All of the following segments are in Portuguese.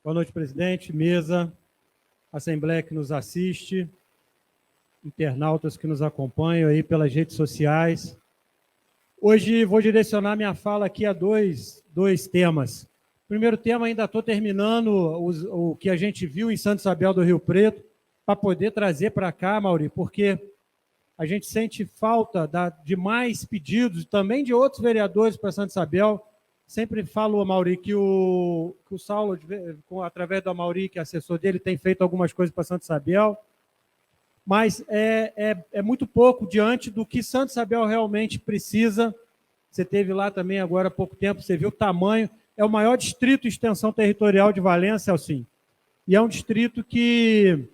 Boa noite, presidente, mesa, assembleia que nos assiste, internautas que nos acompanham aí pelas redes sociais. Hoje vou direcionar minha fala aqui a dois temas. O primeiro tema, ainda estou terminando o que a gente viu em Santa Isabel do Rio Preto, para poder trazer para cá, Mauri, porque a gente sente falta de mais pedidos, também de outros vereadores para Santa Isabel. Sempre falo, Mauri, que o Saulo, através do Mauri, que é assessor dele, tem feito algumas coisas para Santa Isabel, mas é muito pouco diante do que Santa Isabel realmente precisa. Você teve lá também agora há pouco tempo, você viu o tamanho, é o maior distrito de extensão territorial de Valença, Elcim, e é um distrito que,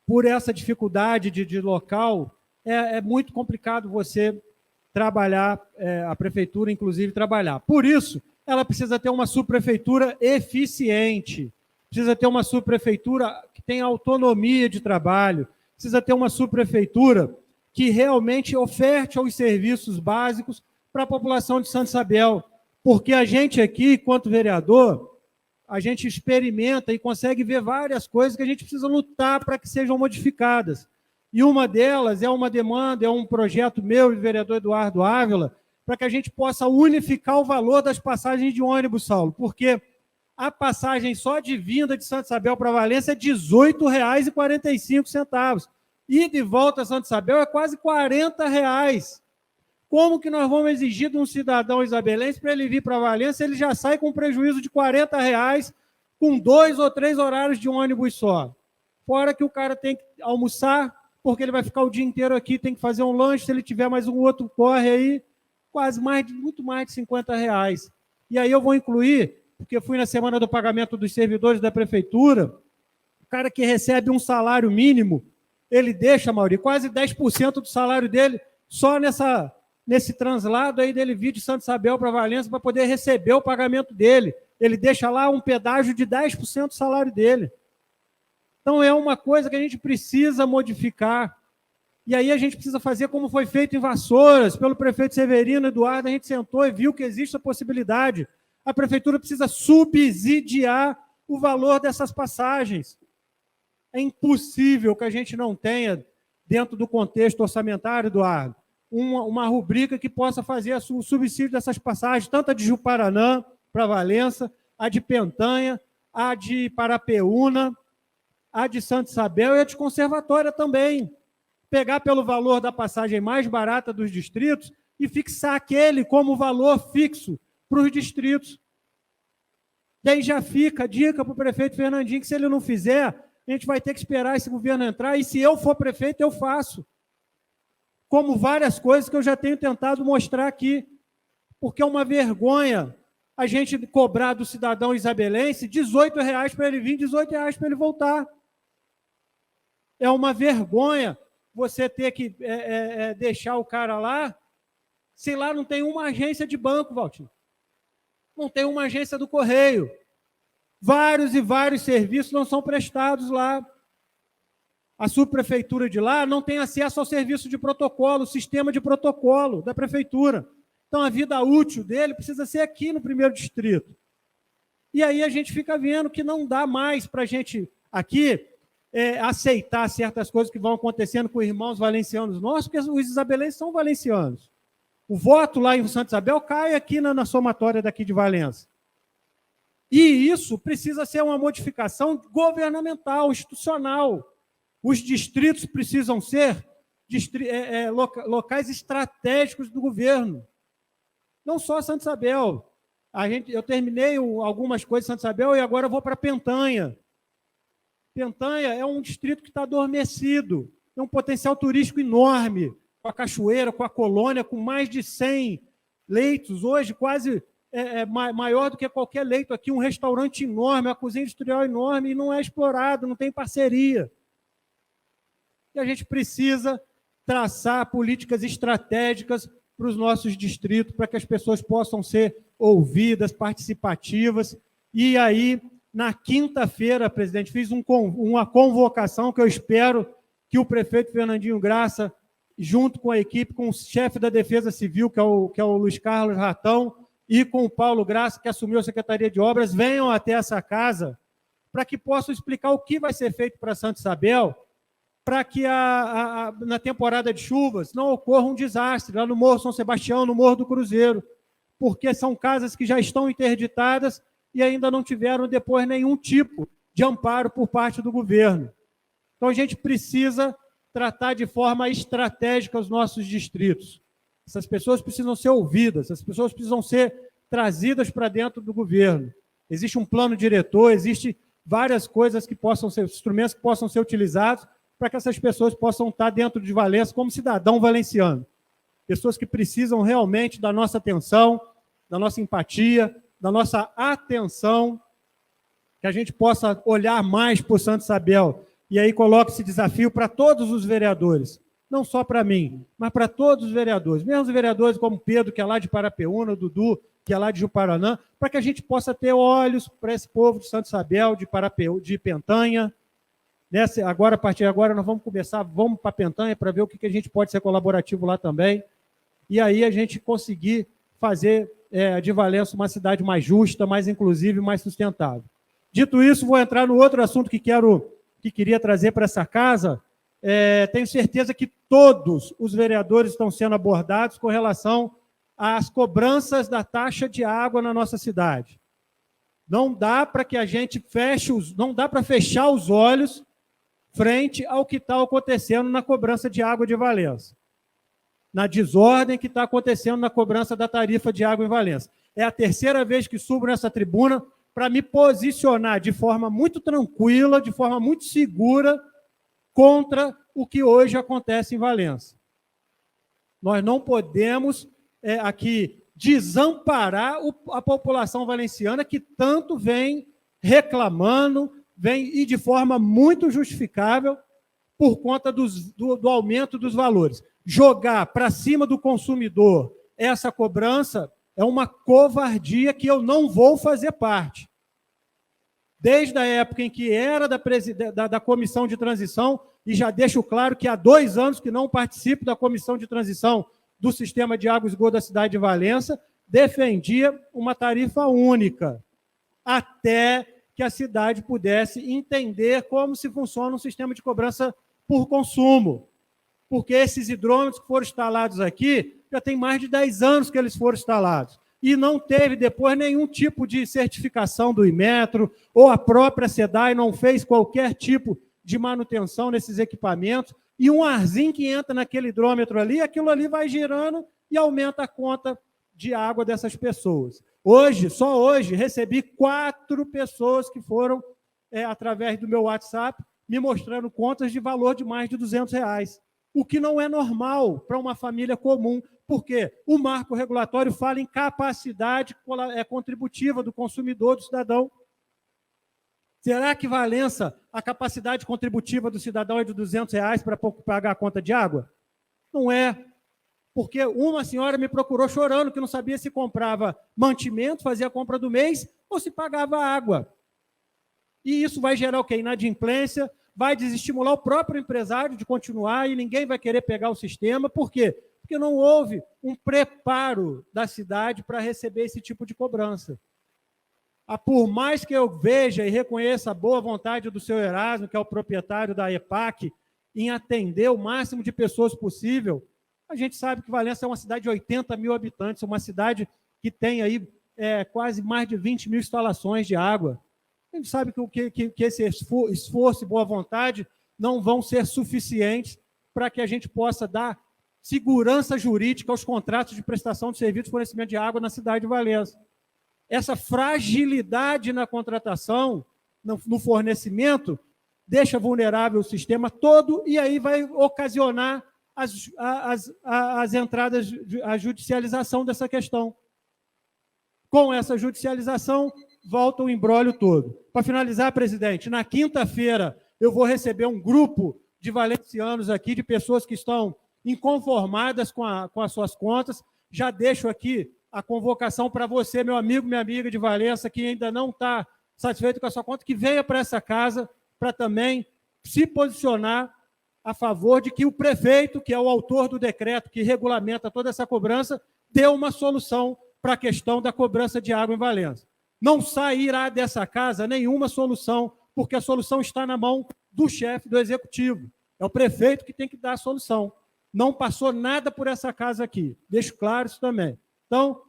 por essa dificuldade de local, é muito complicado você trabalhar, a prefeitura, inclusive, trabalhar. Por isso, ela precisa ter uma subprefeitura eficiente, precisa ter uma subprefeitura que tenha autonomia de trabalho, precisa ter uma subprefeitura que realmente oferte os serviços básicos para a população de Santa Isabel, porque a gente aqui, enquanto vereador, a gente experimenta e consegue ver várias coisas que a gente precisa lutar para que sejam modificadas. E uma delas é uma demanda, é um projeto meu e do vereador Eduardo Ávila, para que a gente possa unificar o valor das passagens de ônibus, Saulo, porque a passagem só de vinda de Santa Isabel para Valença é R$ 18,45. E de volta a Santa Isabel é quase R$ 40. Como que nós vamos exigir de um cidadão isabelense para ele vir para Valença, ele já sai com prejuízo de R$ 40, com 2 ou 3 horários de ônibus só? Fora que o cara tem que almoçar, porque ele vai ficar o dia inteiro aqui, tem que fazer um lanche, se ele tiver mais um outro corre aí, muito mais de R$ 50. E aí eu vou incluir, porque fui na semana do pagamento dos servidores da prefeitura, o cara que recebe um salário mínimo, ele deixa, Mauri, quase 10% do salário dele só nesse translado aí dele vir de Santa Isabel para Valença para poder receber o pagamento dele. Ele deixa lá um pedágio de 10% do salário dele. Então, é uma coisa que a gente precisa modificar. E aí a gente precisa fazer como foi feito em Vassouras, pelo prefeito Severino Eduardo, a gente sentou e viu que existe a possibilidade. A prefeitura precisa subsidiar o valor dessas passagens. É impossível que a gente não tenha, dentro do contexto orçamentário, Eduardo, uma rubrica que possa fazer o subsídio dessas passagens, tanto a de Juparanã para Valença, a de Pentanha, a de Parapeúna, a de Santa Isabel e a de Conservatória também. Pegar pelo valor da passagem mais barata dos distritos e fixar aquele como valor fixo para os distritos. Daí já fica a dica para o prefeito Fernandinho, que se ele não fizer, a gente vai ter que esperar esse governo entrar, e se eu for prefeito, eu faço. Como várias coisas que eu já tenho tentado mostrar aqui, porque é uma vergonha a gente cobrar do cidadão isabelense R$ 18 para ele vir, R$ 18 para ele voltar. É uma vergonha você ter que deixar o cara lá, se lá não tem uma agência de banco, Valtinho. Não tem uma agência do Correio. Vários e vários serviços não são prestados lá. A subprefeitura de lá não tem acesso ao serviço de protocolo, sistema de protocolo da prefeitura. Então, a vida útil dele precisa ser aqui no primeiro distrito. E aí a gente fica vendo que não dá mais para a gente aqui aceitar certas coisas que vão acontecendo com irmãos valencianos nossos, porque os isabelenses são valencianos. O voto lá em Santa Isabel cai aqui na somatória daqui de Valença. E isso precisa ser uma modificação governamental, institucional. Os distritos precisam ser locais estratégicos do governo. Não só Santa Isabel. Eu terminei algumas coisas em Santa Isabel e agora eu vou para Pentanha. Pentanha é um distrito que está adormecido, tem um potencial turístico enorme, com a cachoeira, com a colônia, com mais de 100 leitos, hoje quase maior do que qualquer leito aqui, um restaurante enorme, uma cozinha industrial enorme, e não é explorado, não tem parceria. E a gente precisa traçar políticas estratégicas para os nossos distritos, para que as pessoas possam ser ouvidas, participativas. E aí, na quinta-feira, presidente, fiz uma convocação que eu espero que o prefeito Fernandinho Graça, junto com a equipe, com o chefe da Defesa Civil, que é o Luiz Carlos Ratão, e com o Paulo Graça, que assumiu a Secretaria de Obras, venham até essa casa para que possam explicar o que vai ser feito para Santa Isabel, para que na temporada de chuvas não ocorra um desastre lá no Morro São Sebastião, no Morro do Cruzeiro, porque são casas que já estão interditadas e ainda não tiveram depois nenhum tipo de amparo por parte do governo. Então, a gente precisa tratar de forma estratégica os nossos distritos. Essas pessoas precisam ser ouvidas, essas pessoas precisam ser trazidas para dentro do governo. Existe um plano diretor, existe várias coisas que possam ser, instrumentos que possam ser utilizados para que essas pessoas possam estar dentro de Valença como cidadão valenciano. Pessoas que precisam realmente da nossa atenção, da nossa empatia, da nossa atenção, que a gente possa olhar mais para o Santa Isabel. E aí coloco esse desafio para todos os vereadores, não só para mim, mas para todos os vereadores, mesmo os vereadores como Pedro, que é lá de Parapeúna, o Dudu, que é lá de Juparanã, para que a gente possa ter olhos para esse povo de Santa Isabel, de Pentanha. Agora, a partir de agora, nós vamos começar, vamos para Pentanha para ver o que a gente pode ser colaborativo lá também. E aí a gente conseguir fazer de Valença uma cidade mais justa, mais inclusiva e mais sustentável. Dito isso, vou entrar no outro assunto que queria trazer para essa casa. Tenho certeza que todos os vereadores estão sendo abordados com relação às cobranças da taxa de água na nossa cidade. Não dá para que a gente não dá para fechar os olhos frente ao que está acontecendo na cobrança de água de Valença, na desordem que está acontecendo na cobrança da tarifa de água em Valença. É a terceira vez que subo nessa tribuna para me posicionar de forma muito tranquila, de forma muito segura, contra o que hoje acontece em Valença. Nós não podemos aqui desamparar a população valenciana que tanto vem reclamando, e de forma muito justificável, por conta do aumento dos valores. Jogar para cima do consumidor essa cobrança é uma covardia que eu não vou fazer parte. Desde a época em que era da comissão de transição, e já deixo claro que há 2 anos que não participo da comissão de transição do sistema de água e esgoto da cidade de Valença, defendia uma tarifa única, até que a cidade pudesse entender como se funciona um sistema de cobrança por consumo. Porque esses hidrômetros que foram instalados aqui, já tem mais de 10 anos que eles foram instalados. E não teve depois nenhum tipo de certificação do Inmetro, ou a própria SEDAI não fez qualquer tipo de manutenção nesses equipamentos, e um arzinho que entra naquele hidrômetro ali, aquilo ali vai girando e aumenta a conta de água dessas pessoas. Só hoje, recebi 4 pessoas que foram, através do meu WhatsApp, me mostrando contas de valor de mais de R$200, o que não é normal para uma família comum, porque o marco regulatório fala em capacidade contributiva do consumidor, do cidadão. Será que Valença, a capacidade contributiva do cidadão é de R$200 para pagar a conta de água? Não é. Porque uma senhora me procurou chorando que não sabia se comprava mantimento, fazia a compra do mês, ou se pagava água. E isso vai gerar o quê? Inadimplência, vai desestimular o próprio empresário de continuar e ninguém vai querer pegar o sistema. Por quê? Porque não houve um preparo da cidade para receber esse tipo de cobrança. Por mais que eu veja e reconheça a boa vontade do seu Erasmo, que é o proprietário da EPAC, em atender o máximo de pessoas possível, a gente sabe que Valença é uma cidade de 80 mil habitantes, uma cidade que tem aí quase mais de 20 mil instalações de água. A gente sabe que esse esforço e boa vontade não vão ser suficientes para que a gente possa dar segurança jurídica aos contratos de prestação de serviço de fornecimento de água na cidade de Valença. Essa fragilidade na contratação, no fornecimento, deixa vulnerável o sistema todo e aí vai ocasionar as entradas, a judicialização dessa questão. Com essa judicialização, volta o imbróglio todo. Para finalizar, presidente, na quinta-feira eu vou receber um grupo de valencianos aqui, de pessoas que estão inconformadas com as suas contas. Já deixo aqui a convocação para você, meu amigo, minha amiga de Valença, que ainda não está satisfeito com a sua conta, que venha para essa casa para também se posicionar a favor de que o prefeito, que é o autor do decreto que regulamenta toda essa cobrança, dê uma solução para a questão da cobrança de água em Valença. Não sairá dessa casa nenhuma solução, porque a solução está na mão do chefe do executivo. É o prefeito que tem que dar a solução. Não passou nada por essa casa aqui. Deixo claro isso também. Então,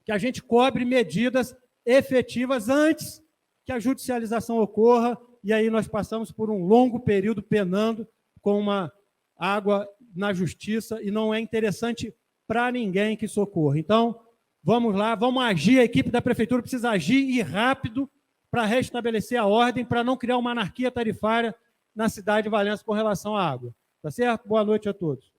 que a gente cobre medidas efetivas antes que a judicialização ocorra, e aí nós passamos por um longo período penando com uma água na justiça, e não é interessante para ninguém que socorra. Então, vamos lá, vamos agir, a equipe da prefeitura precisa agir e rápido para restabelecer a ordem, para não criar uma anarquia tarifária na cidade de Valença com relação à água. Tá certo? Boa noite a todos.